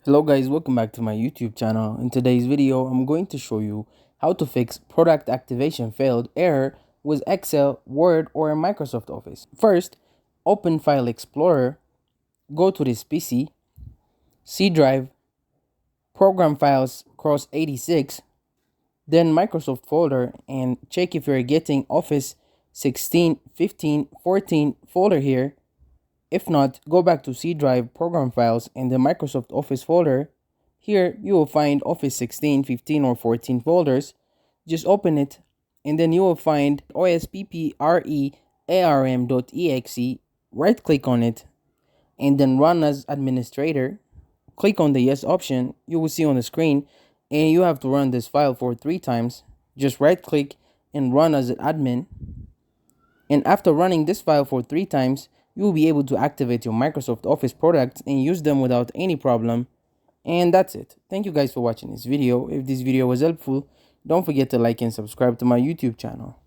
Hello guys, welcome back to my YouTube channel. In today's video, I'm going to show you how to fix product activation failed error with Excel, Word, or Microsoft Office. First, open File Explorer, go to this PC, C drive, Program Files cross 86, then Microsoft folder, and check if you're getting Office 16, 15, 14 folder here. If not, go back to C drive, Program Files, and the Microsoft Office folder. Here, you will find Office 16, 15, or 14 folders. Just open it, and then you will find ospprearm.exe. Right-click on it, and then run as administrator. Click on the yes option you will see on the screen, and you have to run this file for 3 times. Just right-click and run as an admin. And after running this file for 3 times, you will be able to activate your Microsoft Office products and use them without any problem. And that's it. Thank you guys for watching this video. If this video was helpful, don't forget to like and subscribe to my YouTube channel.